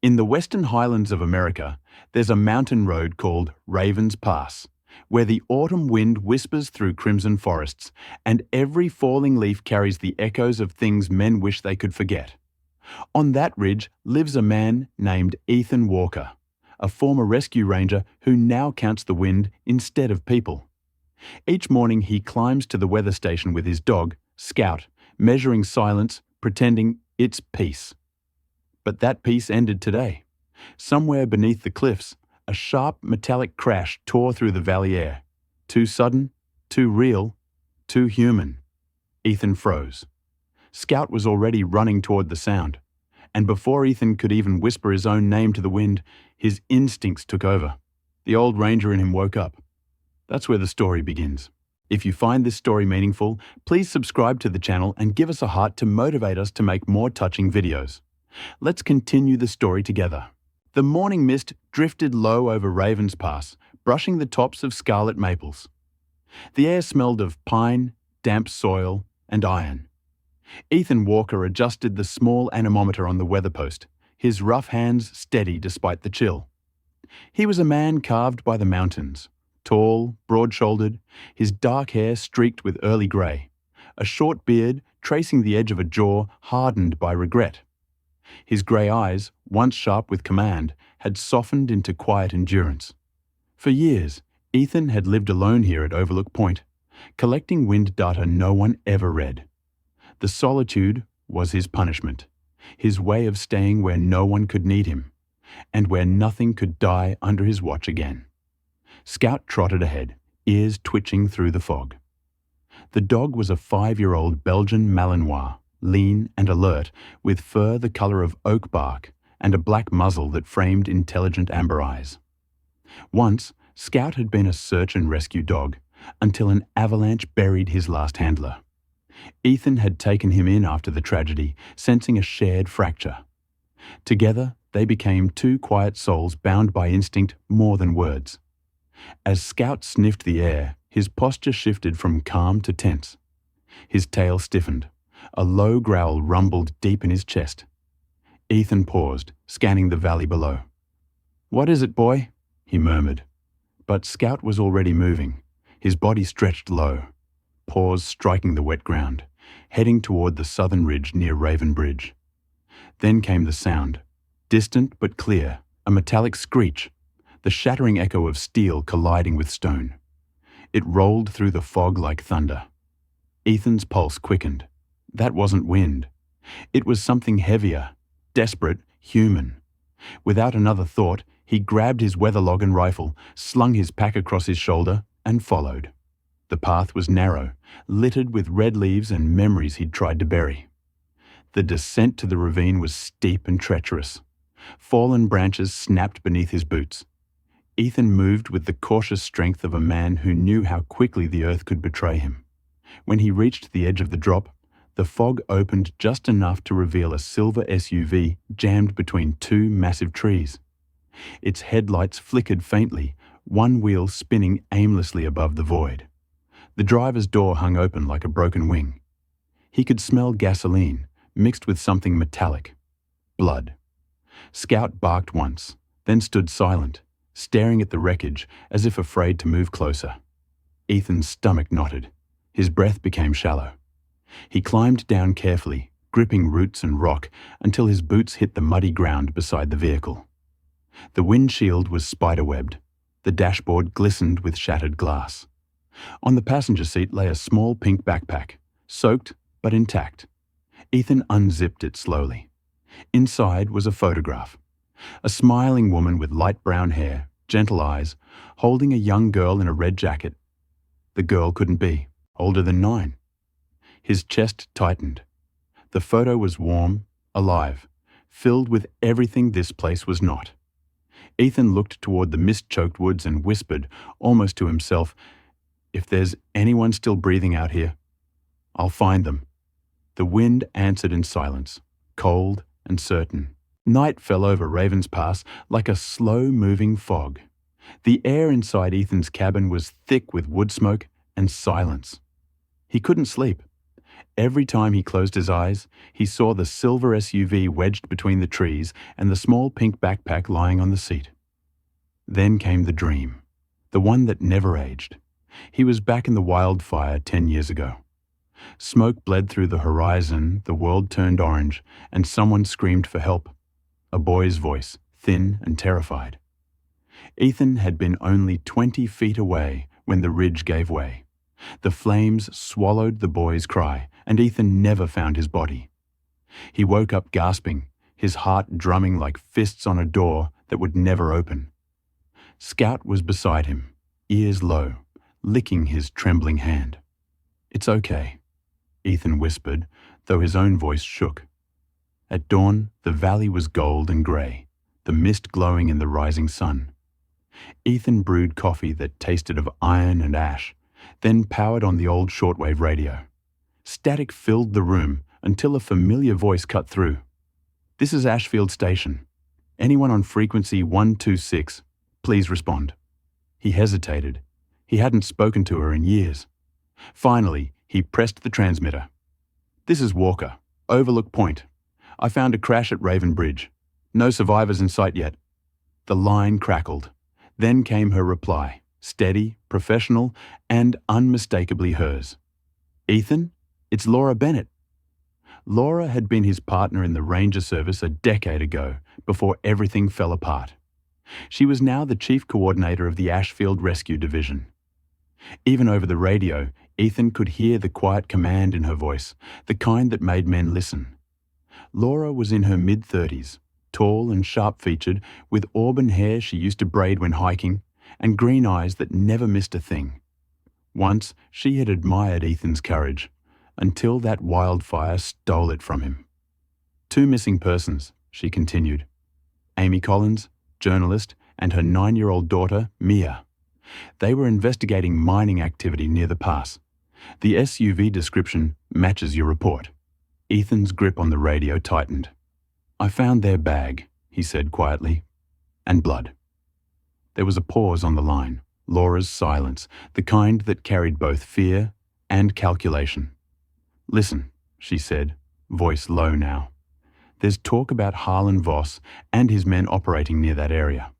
In the western highlands of America, there's a mountain road called Raven's Pass, where the autumn wind whispers through crimson forests, and every falling leaf carries the echoes of things men wish they could forget. On that ridge lives a man named Ethan Walker, a former rescue ranger who now counts the wind instead of people. Each morning he climbs to the weather station with his dog, Scout, measuring silence, pretending it's peace. But that peace ended today. Somewhere beneath the cliffs, a sharp metallic crash tore through the valley air. Too sudden, too real, too human. Ethan froze. Scout was already running toward the sound, and before Ethan could even whisper his own name to the wind, his instincts took over. The old ranger in him woke up. That's where the story begins. If you find this story meaningful, please subscribe to the channel and give us a heart to motivate us to make more touching videos. Let's continue the story together. The morning mist drifted low over Raven's Pass, brushing the tops of scarlet maples. The air smelled of pine, damp soil, and iron. Ethan Walker adjusted the small anemometer on the weather post, his rough hands steady despite the chill. He was a man carved by the mountains, tall, broad-shouldered, his dark hair streaked with early grey, a short beard tracing the edge of a jaw hardened by regret. His grey eyes, once sharp with command, had softened into quiet endurance. For years, Ethan had lived alone here at Overlook Point, collecting wind data no one ever read. The solitude was his punishment, his way of staying where no one could need him, and where nothing could die under his watch again. Scout trotted ahead, ears twitching through the fog. The dog was a 5-year-old Belgian Malinois, lean and alert, with fur the color of oak bark and a black muzzle that framed intelligent amber eyes. Once, Scout had been a search and rescue dog, until an avalanche buried his last handler. Ethan had taken him in after the tragedy, sensing a shared fracture. Together, they became two quiet souls bound by instinct more than words. As Scout sniffed the air, his posture shifted from calm to tense. His tail stiffened. A low growl rumbled deep in his chest. Ethan paused, scanning the valley below. "What is it, boy?" he murmured. But Scout was already moving, his body stretched low, paws striking the wet ground, heading toward the southern ridge near Raven Bridge. Then came the sound, distant but clear, a metallic screech, the shattering echo of steel colliding with stone. It rolled through the fog like thunder. Ethan's pulse quickened. That wasn't wind. It was something heavier, desperate, human. Without another thought, he grabbed his weather log and rifle, slung his pack across his shoulder, and followed. The path was narrow, littered with red leaves and memories he'd tried to bury. The descent to the ravine was steep and treacherous. Fallen branches snapped beneath his boots. Ethan moved with the cautious strength of a man who knew how quickly the earth could betray him. When he reached the edge of the drop, the fog opened just enough to reveal a silver SUV jammed between two massive trees. Its headlights flickered faintly, one wheel spinning aimlessly above the void. The driver's door hung open like a broken wing. He could smell gasoline, mixed with something metallic. Blood. Scout barked once, then stood silent, staring at the wreckage as if afraid to move closer. Ethan's stomach knotted. His breath became shallow. He climbed down carefully, gripping roots and rock until his boots hit the muddy ground beside the vehicle. The windshield was spiderwebbed. The dashboard glistened with shattered glass. On the passenger seat lay a small pink backpack, soaked but intact. Ethan unzipped it slowly. Inside was a photograph. A smiling woman with light brown hair, gentle eyes, holding a young girl in a red jacket. The girl couldn't be older than 9. His chest tightened. The photo was warm, alive, filled with everything this place was not. Ethan looked toward the mist-choked woods and whispered, almost to himself, "If there's anyone still breathing out here, I'll find them." The wind answered in silence, cold and certain. Night fell over Raven's Pass like a slow-moving fog. The air inside Ethan's cabin was thick with wood smoke and silence. He couldn't sleep. Every time he closed his eyes, he saw the silver SUV wedged between the trees and the small pink backpack lying on the seat. Then came the dream, the one that never aged. He was back in the wildfire 10 years ago. Smoke bled through the horizon, the world turned orange, and someone screamed for help. A boy's voice, thin and terrified. Ethan had been only 20 feet away when the ridge gave way. The flames swallowed the boy's cry, and Ethan never found his body. He woke up gasping, his heart drumming like fists on a door that would never open. Scout was beside him, ears low, licking his trembling hand. "It's okay," Ethan whispered, though his own voice shook. At dawn, the valley was gold and grey, the mist glowing in the rising sun. Ethan brewed coffee that tasted of iron and ash, then powered on the old shortwave radio. Static filled the room until a familiar voice cut through. "This is Ashfield Station. Anyone on frequency 126, please respond." He hesitated. He hadn't spoken to her in years. Finally, he pressed the transmitter. "This is Walker, Overlook Point. I found a crash at Raven Bridge. No survivors in sight yet." The line crackled. Then came her reply, steady, professional, and unmistakably hers. "Ethan, it's Laura Bennett." Laura had been his partner in the Ranger Service a decade ago, before everything fell apart. She was now the chief coordinator of the Ashfield Rescue Division. Even over the radio, Ethan could hear the quiet command in her voice, the kind that made men listen. Laura was in her mid-30s, tall and sharp-featured, with auburn hair she used to braid when hiking, and green eyes that never missed a thing. Once she had admired Ethan's courage, until that wildfire stole it from him. "Two missing persons," she continued. "Amy Collins, journalist, and her 9-year-old daughter, Mia. They were investigating mining activity near the pass. The SUV description matches your report." Ethan's grip on the radio tightened. "I found their bag," he said quietly, "and blood." There was a pause on the line, Laura's silence, the kind that carried both fear and calculation. "Listen," she said, voice low now. "There's talk about Harlan Voss and his men operating near that area.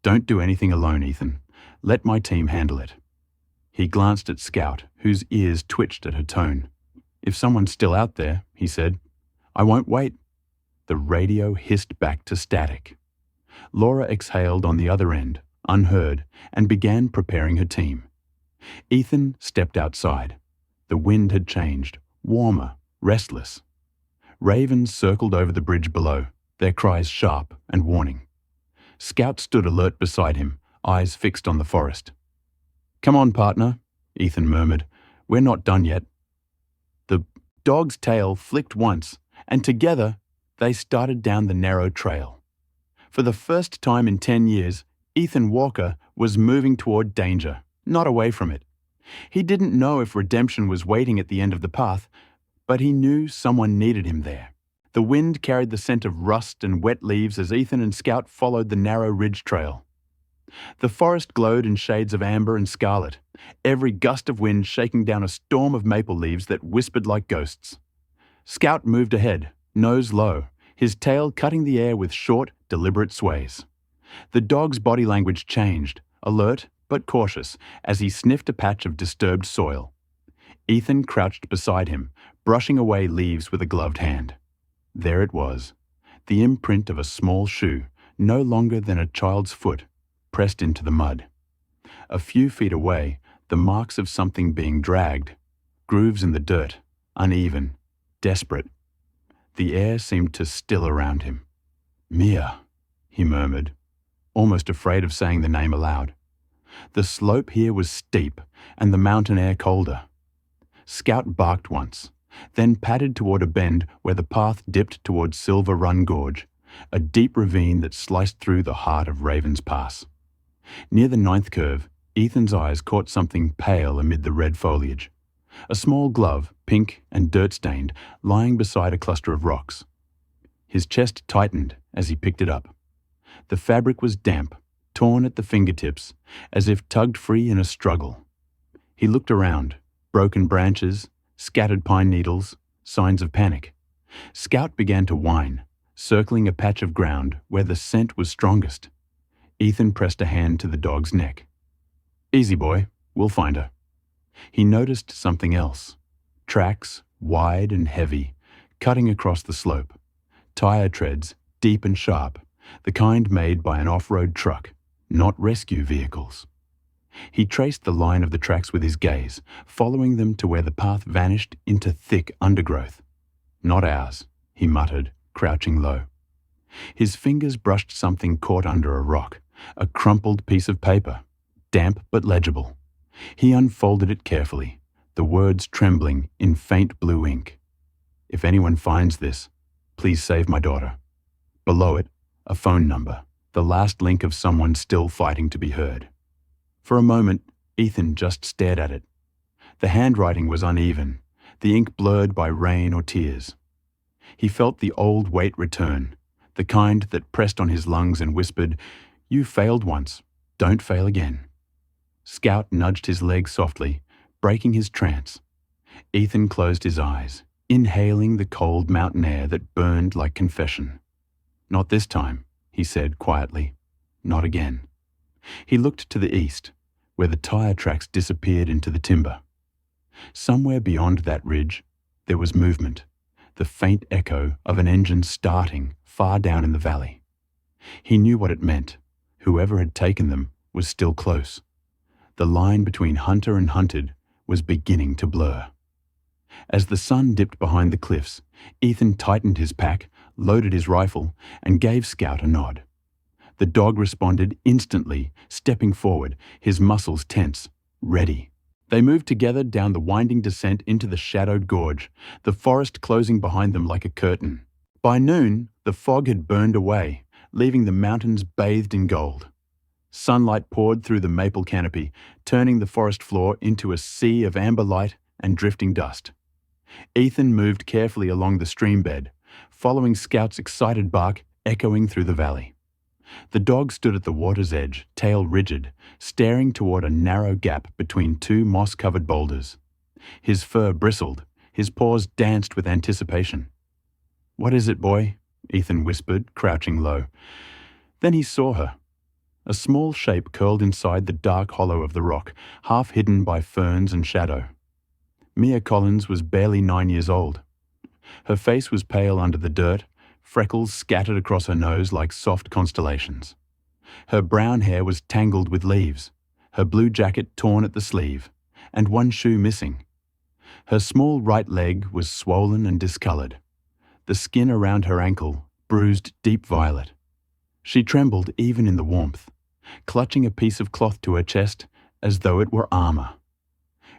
Don't do anything alone, Ethan. Let my team handle it." He glanced at Scout, whose ears twitched at her tone. "If someone's still out there," he said, "I won't wait." The radio hissed back to static. Laura exhaled on the other end, unheard, and began preparing her team. Ethan stepped outside. The wind had changed, warmer, restless. Ravens circled over the bridge below, their cries sharp and warning. Scout stood alert beside him, eyes fixed on the forest. "Come on, partner," Ethan murmured. "We're not done yet." The dog's tail flicked once, and together they started down the narrow trail. For the first time in 10 years, Ethan Walker was moving toward danger, not away from it. He didn't know if redemption was waiting at the end of the path, but he knew someone needed him there. The wind carried the scent of rust and wet leaves as Ethan and Scout followed the narrow ridge trail. The forest glowed in shades of amber and scarlet, every gust of wind shaking down a storm of maple leaves that whispered like ghosts. Scout moved ahead, nose low, his tail cutting the air with short, deliberate sways. The dog's body language changed, alert but cautious, as he sniffed a patch of disturbed soil. Ethan crouched beside him, brushing away leaves with a gloved hand. There it was, the imprint of a small shoe, no longer than a child's foot, pressed into the mud. A few feet away, the marks of something being dragged, grooves in the dirt, uneven, desperate. The air seemed to still around him. "Mia," he murmured, almost afraid of saying the name aloud. The slope here was steep, and the mountain air colder. Scout barked once, then padded toward a bend where the path dipped toward Silver Run Gorge, a deep ravine that sliced through the heart of Raven's Pass. Near the 9th curve, Ethan's eyes caught something pale amid the red foliage. A small glove, pink and dirt-stained, lying beside a cluster of rocks. His chest tightened as he picked it up. The fabric was damp, torn at the fingertips, as if tugged free in a struggle. He looked around, broken branches, scattered pine needles, signs of panic. Scout began to whine, circling a patch of ground where the scent was strongest. Ethan pressed a hand to the dog's neck. "Easy, boy. We'll find her." He noticed something else. Tracks, wide and heavy, cutting across the slope. Tire treads, deep and sharp, the kind made by an off-road truck, not rescue vehicles. He traced the line of the tracks with his gaze, following them to where the path vanished into thick undergrowth. "Not ours," he muttered, crouching low. His fingers brushed something caught under a rock, a crumpled piece of paper, damp but legible. He unfolded it carefully, the words trembling in faint blue ink. "If anyone finds this, please save my daughter." Below it, a phone number, the last link of someone still fighting to be heard. For a moment, Ethan just stared at it. The handwriting was uneven, the ink blurred by rain or tears. He felt the old weight return, the kind that pressed on his lungs and whispered, "You failed once, don't fail again." Scout nudged his leg softly, breaking his trance. Ethan closed his eyes, inhaling the cold mountain air that burned like confession. "Not this time," he said quietly. "Not again." He looked to the east, where the tire tracks disappeared into the timber. Somewhere beyond that ridge, there was movement, the faint echo of an engine starting far down in the valley. He knew what it meant. Whoever had taken them was still close. The line between hunter and hunted was beginning to blur. As the sun dipped behind the cliffs, Ethan tightened his pack, loaded his rifle, and gave Scout a nod. The dog responded instantly, stepping forward, his muscles tense, ready. They moved together down the winding descent into the shadowed gorge, the forest closing behind them like a curtain. By noon, the fog had burned away, leaving the mountains bathed in gold. Sunlight poured through the maple canopy, turning the forest floor into a sea of amber light and drifting dust. Ethan moved carefully along the stream bed, following Scout's excited bark echoing through the valley. The dog stood at the water's edge, tail rigid, staring toward a narrow gap between two moss-covered boulders. His fur bristled, his paws danced with anticipation. "What is it, boy?" Ethan whispered, crouching low. Then he saw her. A small shape curled inside the dark hollow of the rock, half hidden by ferns and shadow. Mia Collins was barely 9 years old. Her face was pale under the dirt, freckles scattered across her nose like soft constellations. Her brown hair was tangled with leaves, her blue jacket torn at the sleeve, and one shoe missing. Her small right leg was swollen and discolored, the skin around her ankle bruised deep violet. She trembled even in the warmth, clutching a piece of cloth to her chest as though it were armor.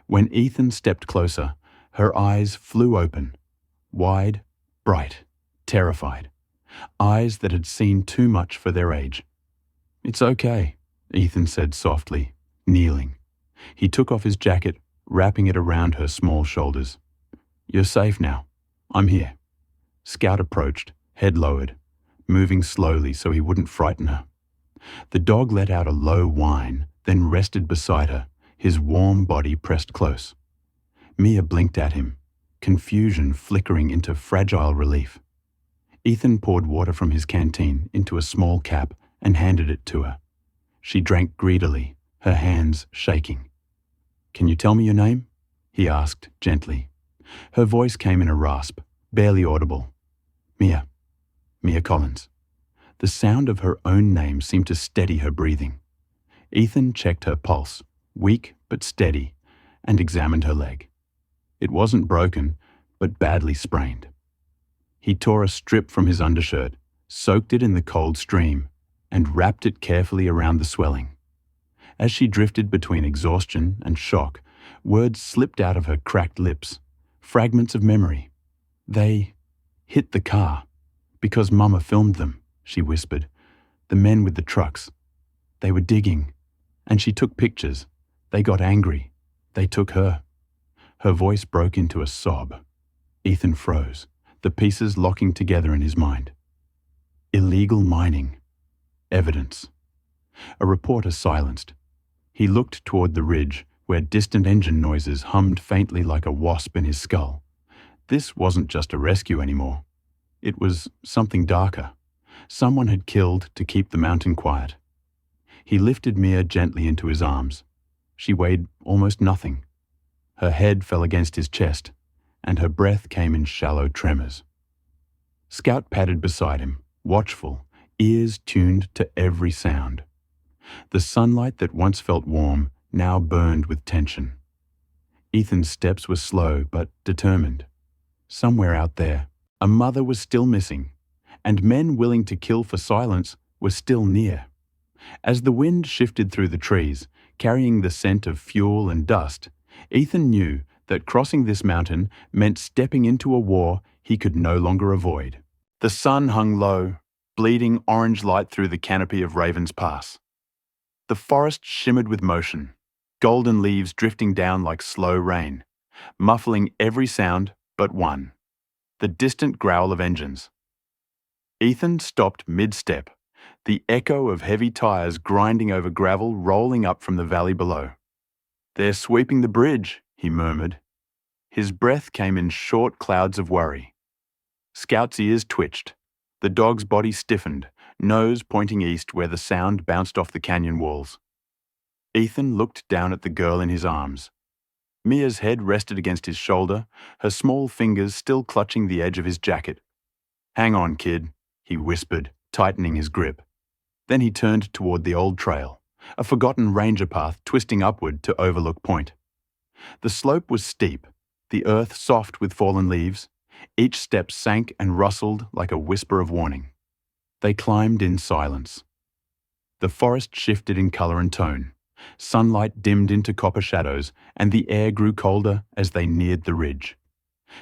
When Ethan stepped closer, her eyes flew open, wide, bright, terrified, eyes that had seen too much for their age. "It's okay," Ethan said softly, kneeling. He took off his jacket, wrapping it around her small shoulders. "You're safe now. I'm here." Scout approached, head lowered, moving slowly so he wouldn't frighten her. The dog let out a low whine, then rested beside her, his warm body pressed close. Mia blinked at him, confusion flickering into fragile relief. Ethan poured water from his canteen into a small cap and handed it to her. She drank greedily, her hands shaking. "Can you tell me your name?" he asked gently. Her voice came in a rasp, barely audible. Mia Collins." The sound of her own name seemed to steady her breathing. Ethan checked her pulse, weak but steady, and examined her leg. It wasn't broken, but badly sprained. He tore a strip from his undershirt, soaked it in the cold stream, and wrapped it carefully around the swelling. As she drifted between exhaustion and shock, words slipped out of her cracked lips, fragments of memory. "They hit the car because Mama filmed them," she whispered. "The men with the trucks. They were digging, and she took pictures. They got angry. They took her." Her voice broke into a sob. Ethan froze, the pieces locking together in his mind. Illegal mining. Evidence. A reporter silenced. He looked toward the ridge where distant engine noises hummed faintly like a wasp in his skull. This wasn't just a rescue anymore. It was something darker. Someone had killed to keep the mountain quiet. He lifted Mia gently into his arms. She weighed almost nothing. Her head fell against his chest, and her breath came in shallow tremors. Scout padded beside him, watchful, ears tuned to every sound. The sunlight that once felt warm now burned with tension. Ethan's steps were slow but determined. Somewhere out there, a mother was still missing, and men willing to kill for silence were still near. As the wind shifted through the trees, carrying the scent of fuel and dust, Ethan knew that crossing this mountain meant stepping into a war he could no longer avoid. The sun hung low, bleeding orange light through the canopy of Raven's Pass. The forest shimmered with motion, golden leaves drifting down like slow rain, muffling every sound but one, the distant growl of engines. Ethan stopped mid-step, the echo of heavy tires grinding over gravel rolling up from the valley below. "They're sweeping the bridge," he murmured. His breath came in short clouds of worry. Scout's ears twitched. The dog's body stiffened, nose pointing east where the sound bounced off the canyon walls. Ethan looked down at the girl in his arms. Mia's head rested against his shoulder, her small fingers still clutching the edge of his jacket. "Hang on, kid," he whispered, tightening his grip. Then he turned toward the old trail, a forgotten ranger path twisting upward to Overlook Point. The slope was steep, the earth soft with fallen leaves. Each step sank and rustled like a whisper of warning. They climbed in silence. The forest shifted in color and tone. Sunlight dimmed into copper shadows, and the air grew colder as they neared the ridge.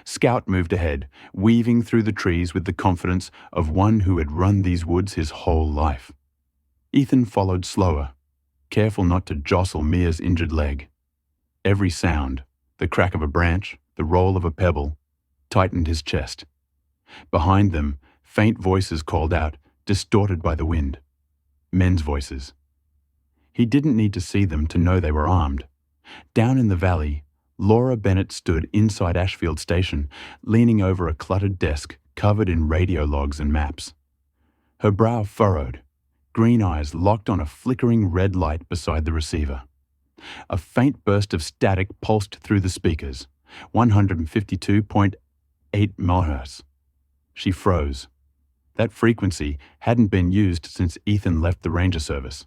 Scout moved ahead, weaving through the trees with the confidence of one who had run these woods his whole life. Ethan followed slower, careful not to jostle Mia's injured leg. Every sound, the crack of a branch, the roll of a pebble, tightened his chest. Behind them, faint voices called out, distorted by the wind. Men's voices. He didn't need to see them to know they were armed. Down in the valley, Laura Bennett stood inside Ashfield Station, leaning over a cluttered desk covered in radio logs and maps. Her brow furrowed, green eyes locked on a flickering red light beside the receiver. A faint burst of static pulsed through the speakers, 152.8 MHz. She froze. That frequency hadn't been used since Ethan left the Ranger Service.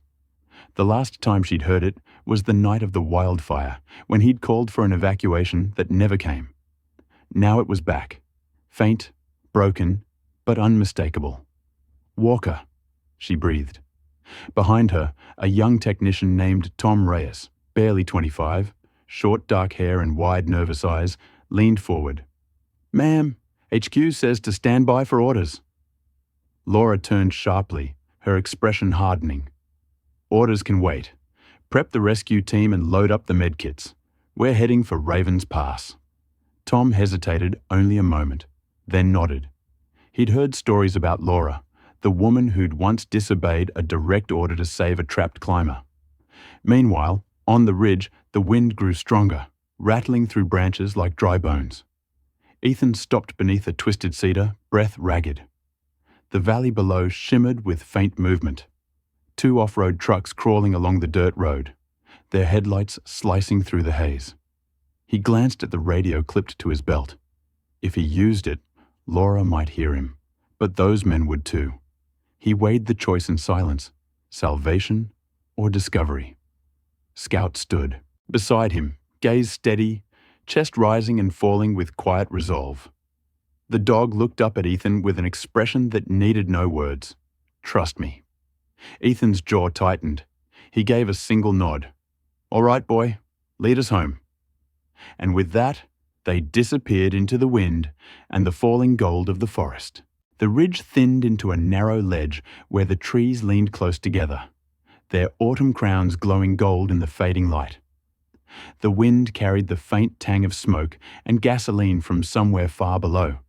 The last time she'd heard it was the night of the wildfire, when he'd called for an evacuation that never came. Now it was back, faint, broken, but unmistakable. "Walker," she breathed. Behind her, a young technician named Tom Reyes, barely 25, short dark hair and wide nervous eyes, leaned forward. "Ma'am, HQ says to stand by for orders." Laura turned sharply, her expression hardening. "Orders can wait. Prep the rescue team and load up the medkits. We're heading for Raven's Pass." Tom hesitated only a moment, then nodded. He'd heard stories about Laura, the woman who'd once disobeyed a direct order to save a trapped climber. Meanwhile, on the ridge, the wind grew stronger, rattling through branches like dry bones. Ethan stopped beneath a twisted cedar, breath ragged. The valley below shimmered with faint movement. 2 off-road trucks crawling along the dirt road, their headlights slicing through the haze. He glanced at the radio clipped to his belt. If he used it, Laura might hear him, but those men would too. He weighed the choice in silence, salvation or discovery. Scout stood. Beside him, gaze steady, chest rising and falling with quiet resolve. The dog looked up at Ethan with an expression that needed no words. "Trust me." Ethan's jaw tightened. He gave a single nod. "All right, boy, lead us home." And with that, they disappeared into the wind and the falling gold of the forest. The ridge thinned into a narrow ledge where the trees leaned close together, their autumn crowns glowing gold in the fading light. The wind carried the faint tang of smoke and gasoline from somewhere far below,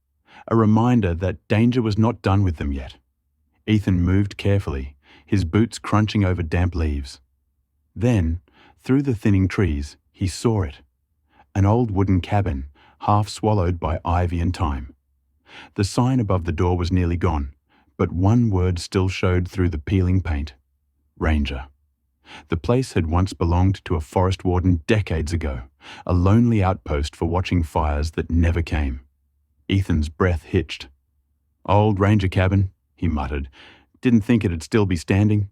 a reminder that danger was not done with them yet. Ethan moved carefully, his boots crunching over damp leaves. Then, through the thinning trees, He saw it. An old wooden cabin, half swallowed by ivy and thyme. The sign above the door was nearly gone, but one word still showed through the peeling paint: Ranger. The place had once belonged to a forest warden decades ago, a lonely outpost for watching fires that never came. Ethan's breath hitched. "Old ranger cabin," he muttered. "Didn't think it'd still be standing."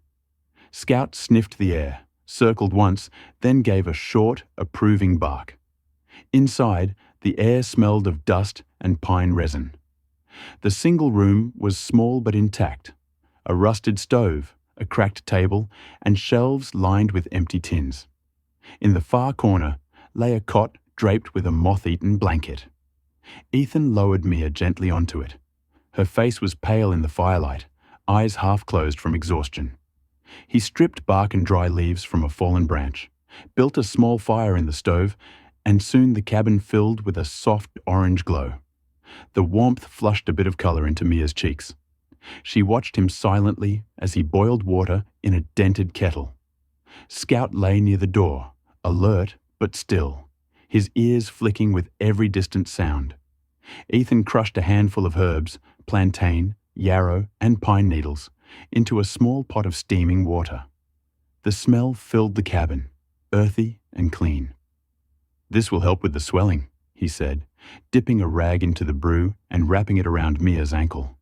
Scout sniffed the air, circled once, then gave a short, approving bark. Inside, the air smelled of dust and pine resin. The single room was small but intact. A rusted stove, a cracked table, and shelves lined with empty tins. In the far corner lay a cot draped with a moth-eaten blanket. Ethan lowered Mia gently onto it. Her face was pale in the firelight, eyes half closed from exhaustion. He stripped bark and dry leaves from a fallen branch, built a small fire in the stove, and soon the cabin filled with a soft orange glow. The warmth flushed a bit of color into Mia's cheeks. She watched him silently as he boiled water in a dented kettle. Scout lay near the door, alert but still, his ears flicking with every distant sound. Ethan crushed a handful of herbs, plantain, yarrow, and pine needles, into a small pot of steaming water. The smell filled the cabin, earthy and clean. "This will help with the swelling," he said, dipping a rag into the brew and wrapping it around Mia's ankle.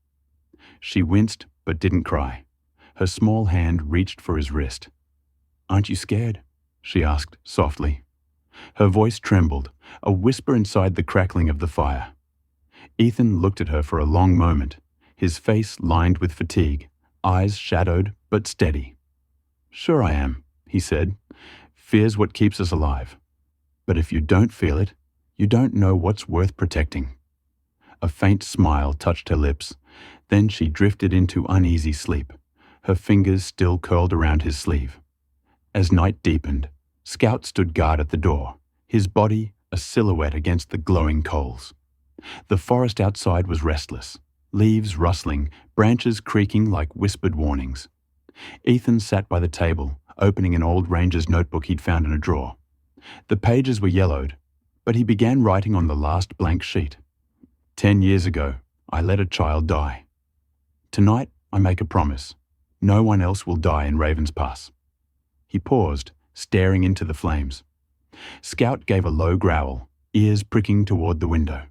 She winced but didn't cry. Her small hand reached for his wrist. "Aren't you scared?" she asked softly. Her voice trembled, a whisper inside the crackling of the fire. Ethan looked at her for a long moment, his face lined with fatigue, eyes shadowed but steady. "Sure I am," he said. "Fear's what keeps us alive. But if you don't feel it, you don't know what's worth protecting." A faint smile touched her lips. Then she drifted into uneasy sleep, her fingers still curled around his sleeve. As night deepened, Scout stood guard at the door, his body a silhouette against the glowing coals. The forest outside was restless, leaves rustling, branches creaking like whispered warnings. Ethan sat by the table, opening an old ranger's notebook he'd found in a drawer. The pages were yellowed, but he began writing on the last blank sheet. 10 years ago, I let a child die. Tonight, I make a promise. No one else will die in Raven's Pass." He paused, staring into the flames. Scout gave a low growl, ears pricking toward the window.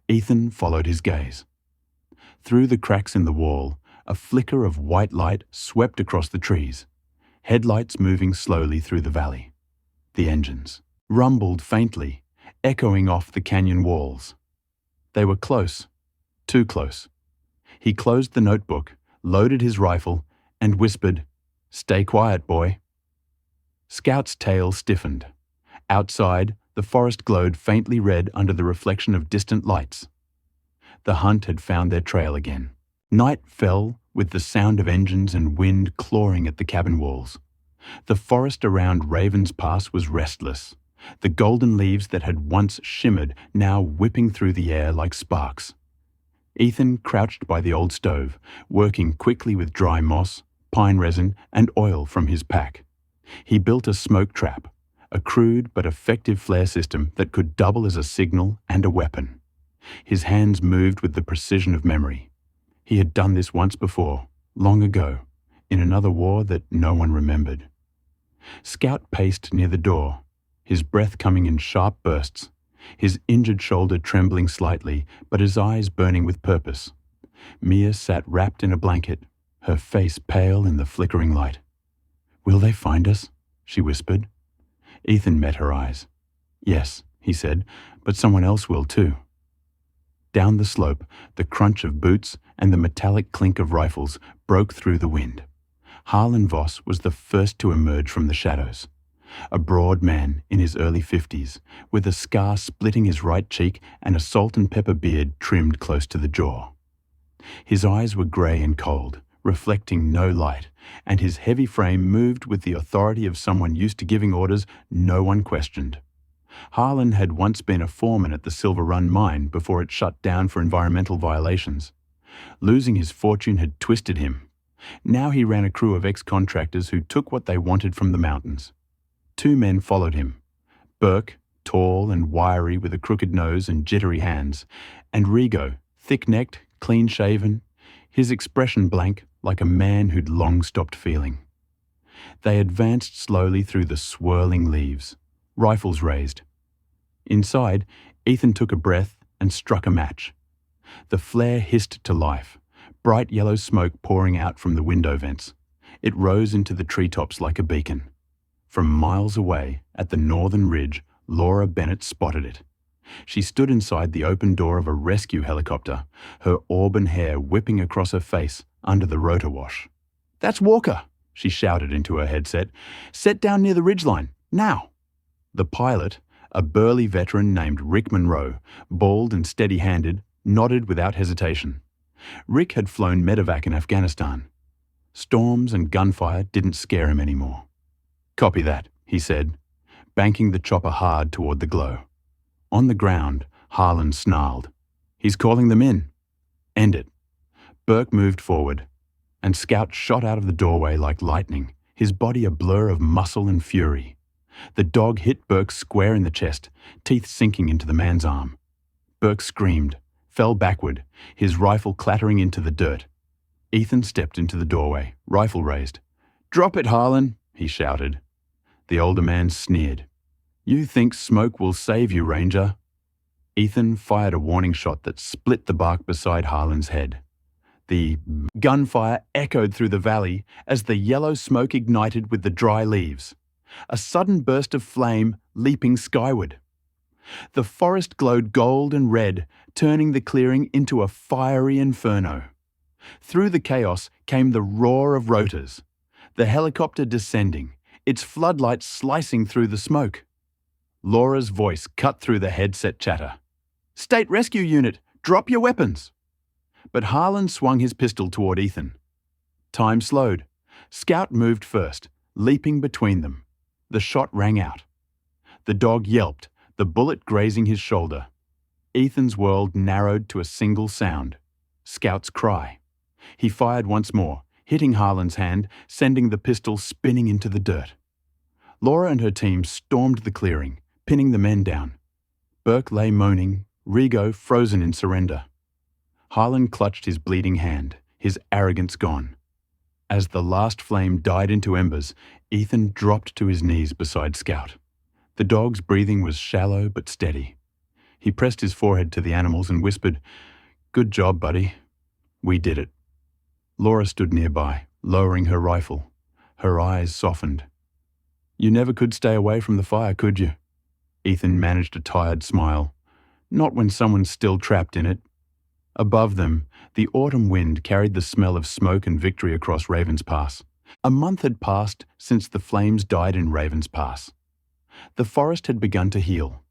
Ethan followed his gaze. Through the cracks in the wall, a flicker of white light swept across the trees, headlights moving slowly through the valley. The engines rumbled faintly, echoing off the canyon walls. They were close, too close. He closed the notebook, loaded his rifle, and whispered, "Stay quiet, boy." Scout's tail stiffened. Outside, the forest glowed faintly red under the reflection of distant lights. The hunt had found their trail again. Night fell with the sound of engines and wind clawing at the cabin walls. The forest around Raven's Pass was restless, the golden leaves that had once shimmered now whipping through the air like sparks. Ethan crouched by the old stove, working quickly with dry moss, pine resin, and oil from his pack. He built a smoke trap, a crude but effective flare system that could double as a signal and a weapon. His hands moved with the precision of memory. He had done this once before, long ago, in another war that no one remembered. Scout paced near the door, his breath coming in sharp bursts, his injured shoulder trembling slightly, but his eyes burning with purpose. Mia sat wrapped in a blanket, her face pale in the flickering light. "Will they find us?" she whispered. Ethan met her eyes. "Yes," he said, "but someone else will too." Down the slope, the crunch of boots and the metallic clink of rifles broke through the wind. Harlan Voss was the first to emerge from the shadows. A broad man in his early 50s, with a scar splitting his right cheek and a salt and pepper beard trimmed close to the jaw. His eyes were grey and cold, reflecting no light, and his heavy frame moved with the authority of someone used to giving orders no one questioned. Harlan had once been a foreman at the Silver Run mine before it shut down for environmental violations. Losing his fortune had twisted him. Now he ran a crew of ex-contractors who took what they wanted from the mountains. 2 men followed him, Burke, tall and wiry with a crooked nose and jittery hands, and Rigo, thick-necked, clean-shaven, his expression blank like a man who'd long stopped feeling. They advanced slowly through the swirling leaves, rifles raised. Inside, Ethan took a breath and struck a match. The flare hissed to life, bright yellow smoke pouring out from the window vents. It rose into the treetops like a beacon. From miles away, at the northern ridge, Laura Bennett spotted it. She stood inside the open door of a rescue helicopter, her auburn hair whipping across her face under the rotor wash. "That's Walker," she shouted into her headset. "Set down near the ridgeline, now." The pilot, a burly veteran named Rick Monroe, bald and steady-handed, nodded without hesitation. Rick had flown medevac in Afghanistan. Storms and gunfire didn't scare him anymore. "Copy that," he said, banking the chopper hard toward the glow. On the ground, Harlan snarled. "He's calling them in." "End it." Burke moved forward, and Scout shot out of the doorway like lightning, his body a blur of muscle and fury. The dog hit Burke square in the chest, teeth sinking into the man's arm. Burke screamed, fell backward, his rifle clattering into the dirt. Ethan stepped into the doorway, rifle raised. "Drop it, Harlan," he shouted. The older man sneered. "You think smoke will save you, Ranger." Ethan fired a warning shot that split the bark beside Harlan's head. The gunfire echoed through the valley as the yellow smoke ignited with the dry leaves. A sudden burst of flame leaping skyward. The forest glowed gold and red, turning the clearing into a fiery inferno. Through the chaos came the roar of rotors, the helicopter descending, its floodlights slicing through the smoke. Laura's voice cut through the headset chatter. "State Rescue Unit, drop your weapons!" But Harlan swung his pistol toward Ethan. Time slowed. Scout moved first, leaping between them. The shot rang out. The dog yelped, the bullet grazing his shoulder. Ethan's world narrowed to a single sound. Scout's cry. He fired once more, hitting Harlan's hand, sending the pistol spinning into the dirt. Laura and her team stormed the clearing, pinning the men down. Burke lay moaning, Rigo frozen in surrender. Harlan clutched his bleeding hand, his arrogance gone. As the last flame died into embers, Ethan dropped to his knees beside Scout. The dog's breathing was shallow but steady. He pressed his forehead to the animals and whispered, "Good job, buddy. We did it." Laura stood nearby, lowering her rifle. Her eyes softened. "You never could stay away from the fire, could you?" Ethan managed a tired smile. "Not when someone's still trapped in it." Above them, the autumn wind carried the smell of smoke and victory across Ravens Pass. A month had passed since the flames died in Ravens Pass. The forest had begun to heal.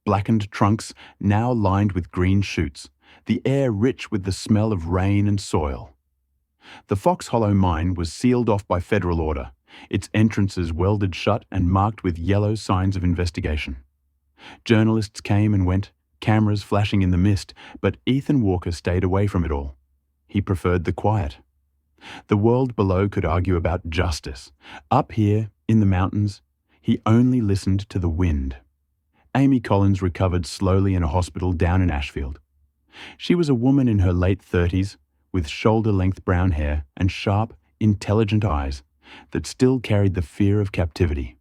Blackened trunks now lined with green shoots, the air rich with the smell of rain and soil. The Fox Hollow mine was sealed off by federal order, its entrances welded shut and marked with yellow signs of investigation. Journalists came and went, cameras flashing in the mist, but Ethan Walker stayed away from it all. He preferred the quiet. The world below could argue about justice. Up here, in the mountains, he only listened to the wind. Amy Collins recovered slowly in a hospital down in Ashfield. She was a woman in her late 30s, with shoulder-length brown hair and sharp, intelligent eyes that still carried the fear of captivity.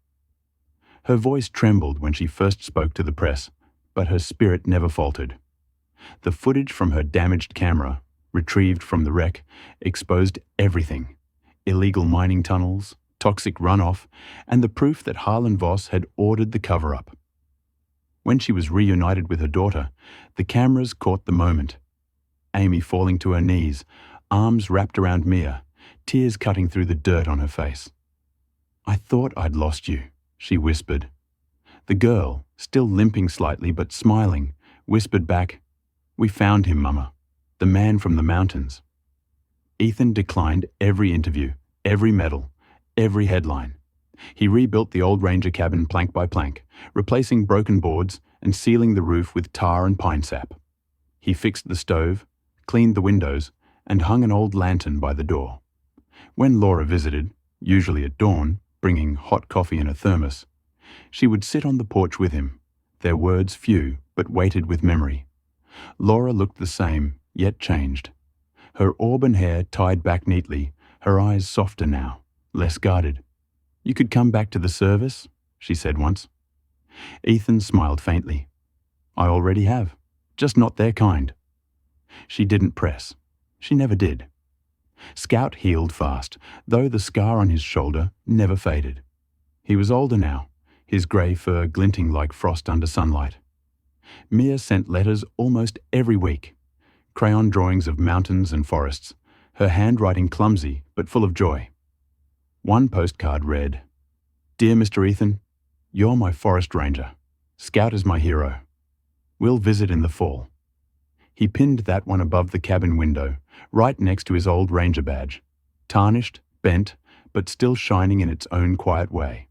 Her voice trembled when she first spoke to the press, but her spirit never faltered. The footage from her damaged camera, retrieved from the wreck, exposed everything: illegal mining tunnels, toxic runoff, and the proof that Harlan Voss had ordered the cover-up. When she was reunited with her daughter, the cameras caught the moment. Amy falling to her knees, arms wrapped around Mia, tears cutting through the dirt on her face. "I thought I'd lost you," she whispered. The girl, still limping slightly but smiling, whispered back, "We found him, Mama, the man from the mountains." Ethan declined every interview, every medal, every headline. He rebuilt the old ranger cabin plank by plank, replacing broken boards and sealing the roof with tar and pine sap. He fixed the stove, cleaned the windows, and hung an old lantern by the door. When Laura visited, usually at dawn, bringing hot coffee in a thermos, She would sit on the porch with him, their words few but weighted with memory. Laura looked the same, yet changed. Her auburn hair tied back neatly, her eyes softer now, less guarded. "You could come back to the service," she said once. Ethan smiled faintly. "I already have, just not their kind." She didn't press. She never did. Scout healed fast, though the scar on his shoulder never faded. He was older now, his grey fur glinting like frost under sunlight. Mia sent letters almost every week, crayon drawings of mountains and forests, her handwriting clumsy but full of joy. One postcard read, "Dear Mr. Ethan, you're my forest ranger. Scout is my hero. We'll visit in the fall." He pinned that one above the cabin window, right next to his old ranger badge, tarnished, bent, but still shining in its own quiet way.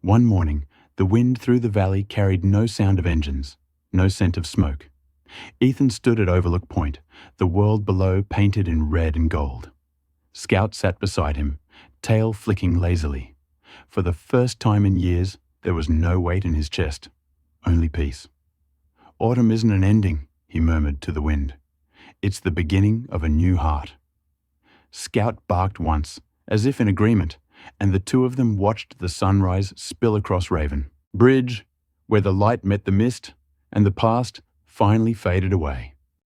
One morning, the wind through the valley carried no sound of engines, no scent of smoke. Ethan stood at Overlook Point, the world below painted in red and gold. Scout sat beside him, tail flicking lazily. For the first time in years, there was no weight in his chest, only peace. "Autumn isn't an ending," he murmured to the wind. "It's the beginning of a new heart." Scout barked once, as if in agreement, and the two of them watched the sunrise spill across Raven Bridge, where the light met the mist, and the past finally faded away.